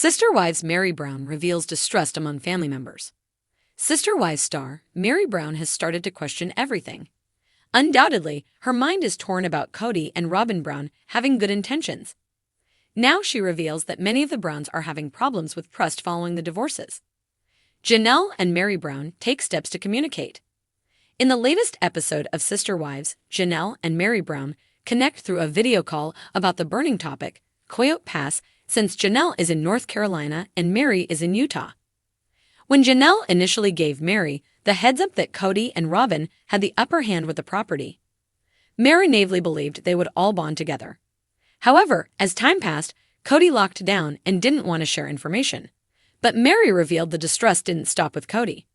Sister Wives Meri Brown reveals distrust among family members. Sister Wives star Meri Brown has started to question everything. Undoubtedly, her mind is torn about Cody and Robin Brown having good intentions. Now she reveals that many of the Browns are having problems with trust following the divorces. Janelle and Meri Brown take steps to communicate. In the latest episode of Sister Wives, Janelle and Meri Brown connect through a video call about the burning topic, Coyote Pass, since Janelle is in North Carolina and Meri is in Utah. When Janelle initially gave Meri the heads up that Cody and Robin had the upper hand with the property, Meri naively believed they would all bond together. However, as time passed, Cody locked down and didn't want to share information. But Meri revealed the distrust didn't stop with Cody.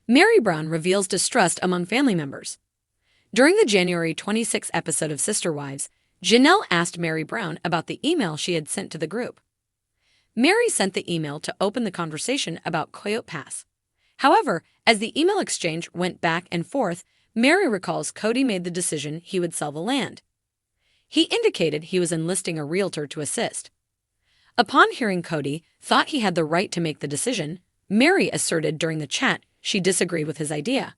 Meri Brown reveals distrust among family members. During the January 26 episode of Sister Wives, Janelle asked Meri Brown about the email she had sent to the group. Meri sent the email to open the conversation about Coyote Pass. However, as the email exchange went back and forth, Meri recalls Cody made the decision he would sell the land. He indicated he was enlisting a realtor to assist. Upon hearing Cody thought he had the right to make the decision, Meri asserted during the chat she disagreed with his idea.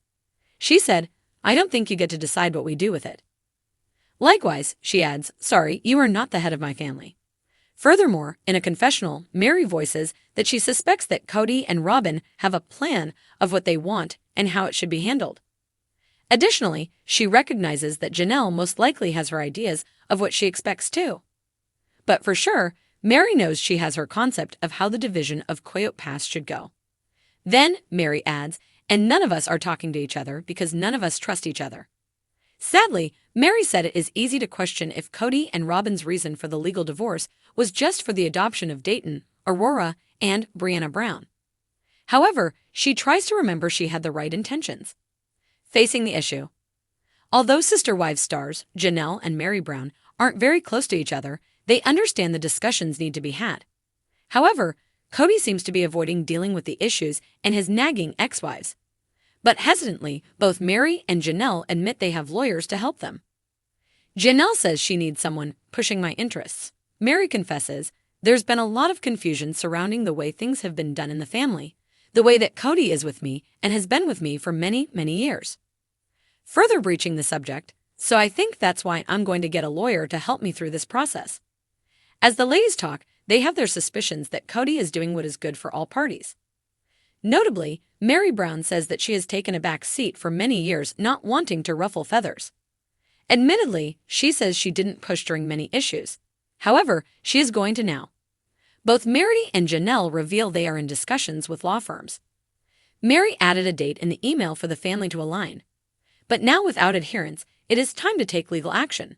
She said, "I don't think you get to decide what we do with it." Likewise, she adds, "Sorry, you are not the head of my family." Furthermore, in a confessional, Meri voices that she suspects that Cody and Robin have a plan of what they want and how it should be handled. Additionally, she recognizes that Janelle most likely has her ideas of what she expects too. But for sure, Meri knows she has her concept of how the division of Coyote Pass should go. Then, Meri adds, "And none of us are talking to each other because none of us trust each other." Sadly, Meri said it is easy to question if Cody and Robin's reason for the legal divorce was just for the adoption of Dayton, Aurora, and Brianna Brown. However, she tries to remember she had the right intentions. Facing the issue. Although Sister Wives stars Janelle and Meri Brown aren't very close to each other, they understand the discussions need to be had. However, Cody seems to be avoiding dealing with the issues and his nagging ex-wives. But hesitantly, both Meri and Janelle admit they have lawyers to help them. Janelle says she needs someone pushing my interests. Meri confesses, "There's been a lot of confusion surrounding the way things have been done in the family, the way that Cody is with me and has been with me for many, many years." Further breaching the subject, "So I think that's why I'm going to get a lawyer to help me through this process." As the ladies talk, they have their suspicions that Cody is doing what is good for all parties. Notably, Meri Brown says that she has taken a back seat for many years, not wanting to ruffle feathers. Admittedly, she says she didn't push during many issues. However, she is going to now. Both Meri and Janelle reveal they are in discussions with law firms. Meri added a date in the email for the family to align. But now without adherence, it is time to take legal action.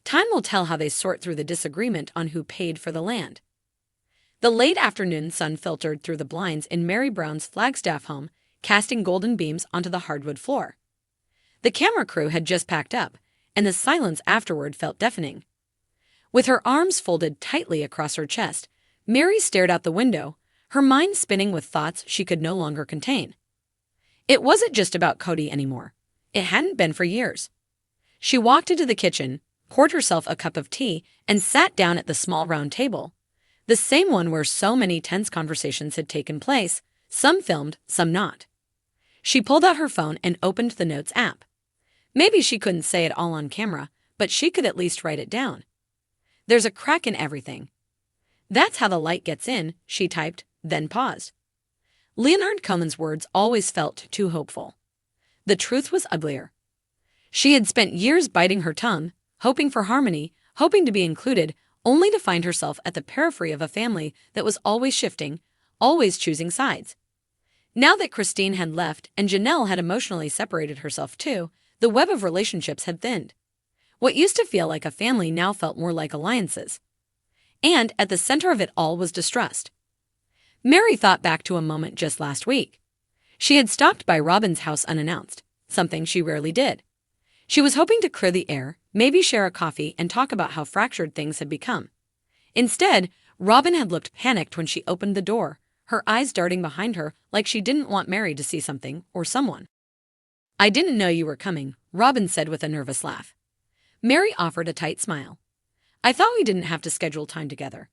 Time will tell how they sort through the disagreement on who paid for the land. The late afternoon sun filtered through the blinds in Meri Brown's Flagstaff home, casting golden beams onto the hardwood floor. The camera crew had just packed up, and the silence afterward felt deafening. With her arms folded tightly across her chest, Meri stared out the window, her mind spinning with thoughts she could no longer contain. It wasn't just about Cody anymore. It hadn't been for years. She walked into the kitchen, poured herself a cup of tea, and sat down at the small round table, the same one where so many tense conversations had taken place, some filmed, some not. She pulled out her phone and opened the Notes app. Maybe she couldn't say it all on camera, but she could at least write it down. "There's a crack in everything. That's how the light gets in," she typed, then paused. Leonard Cohen's words always felt too hopeful. The truth was uglier. She had spent years biting her tongue, hoping for harmony, hoping to be included, only to find herself at the periphery of a family that was always shifting, always choosing sides. Now that Cristin had left and Janelle had emotionally separated herself too, the web of relationships had thinned. What used to feel like a family now felt more like alliances. And at the center of it all was distrust. Meri thought back to a moment just last week. She had stopped by Robin's house unannounced, something she rarely did. She was hoping to clear the air, maybe share a coffee and talk about how fractured things had become. Instead, Robin had looked panicked when she opened the door, her eyes darting behind her like she didn't want Meri to see something or someone. "I didn't know you were coming," Robin said with a nervous laugh. Meri offered a tight smile. "I thought we didn't have to schedule time together."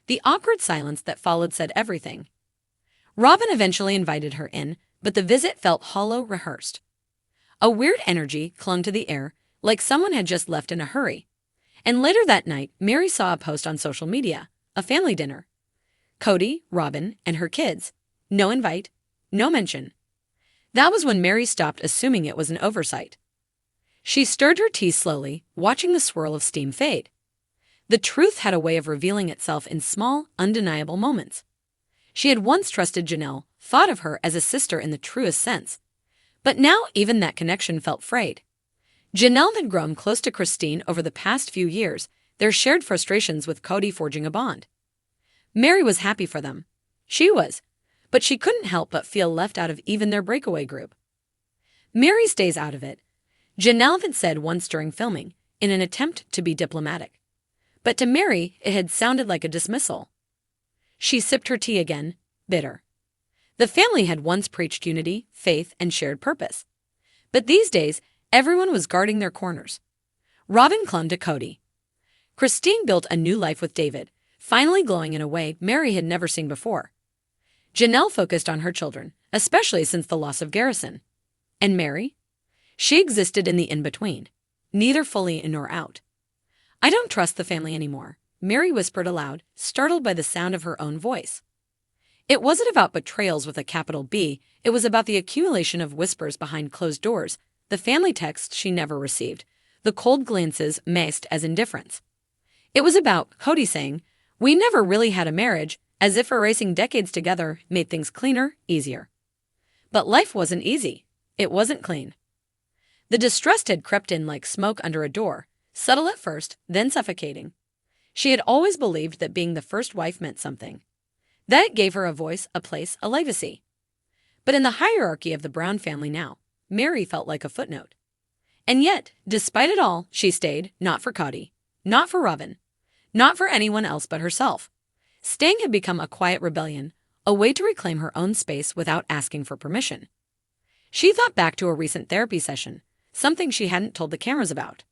The awkward silence that followed said everything. Robin eventually invited her in, but the visit felt hollow, rehearsed. A weird energy clung to the air, like someone had just left in a hurry. And later that night, Meri saw a post on social media, a family dinner. Cody, Robin, and her kids. No invite, no mention. That was when Meri stopped assuming it was an oversight. She stirred her tea slowly, watching the swirl of steam fade. The truth had a way of revealing itself in small, undeniable moments. She had once trusted Janelle, thought of her as a sister in the truest sense. But now even that connection felt frayed. Janelle had grown close to Cristin over the past few years, their shared frustrations with Cody forging a bond. Meri was happy for them. She was. But she couldn't help but feel left out of even their breakaway group. Meri stays out of it, Janelle had said once during filming, in an attempt to be diplomatic. But to Meri, it had sounded like a dismissal. She sipped her tea again, bitter. The family had once preached unity, faith, and shared purpose. But these days, everyone was guarding their corners. Robin clung to Cody. Cristin built a new life with David, finally glowing in a way Meri had never seen before. Janelle focused on her children, especially since the loss of Garrison. And Meri? She existed in the in-between, neither fully in nor out. "I don't trust the family anymore," Meri whispered aloud, startled by the sound of her own voice. It wasn't about betrayals with a capital B, it was about the accumulation of whispers behind closed doors, the family texts she never received, the cold glances masked as indifference. It was about Cody saying, "We never really had a marriage," as if erasing decades together made things cleaner, easier. But life wasn't easy. It wasn't clean. The distrust had crept in like smoke under a door, subtle at first, then suffocating. She had always believed that being the first wife meant something. That it gave her a voice, a place, a legacy. But in the hierarchy of the Brown family now, Meri felt like a footnote. And yet, despite it all, she stayed, not for Cody, not for Robin, not for anyone else but herself. Staying had become a quiet rebellion, a way to reclaim her own space without asking for permission. She thought back to a recent therapy session, something she hadn't told the cameras about.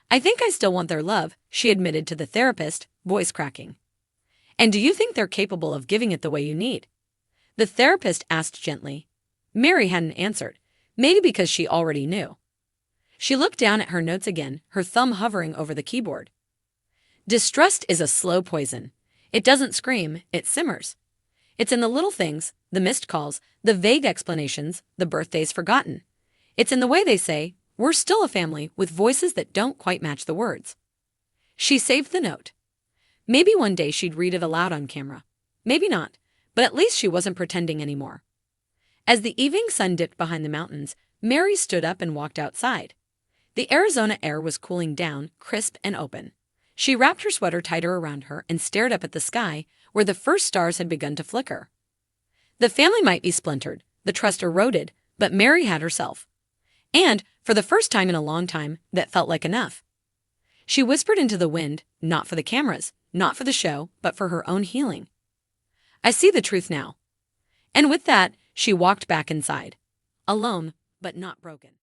"I think I still want their love," she admitted to the therapist, voice cracking. "And do you think they're capable of giving it the way you need?" The therapist asked gently. Meri hadn't answered, maybe because she already knew. She looked down at her notes again, her thumb hovering over the keyboard. Distrust is a slow poison. It doesn't scream, it simmers. It's in the little things, the missed calls, the vague explanations, the birthdays forgotten. It's in the way they say, "We're still a family," with voices that don't quite match the words. She saved the note. Maybe one day she'd read it aloud on camera. Maybe not, but at least she wasn't pretending anymore. As the evening sun dipped behind the mountains, Meri stood up and walked outside. The Arizona air was cooling down, crisp and open. She wrapped her sweater tighter around her and stared up at the sky, where the first stars had begun to flicker. The family might be splintered, the trust eroded, but Meri had herself. And, for the first time in a long time, that felt like enough. She whispered into the wind, not for the cameras, not for the show, but for her own healing. "I see the truth now." And with that, she walked back inside. Alone, but not broken.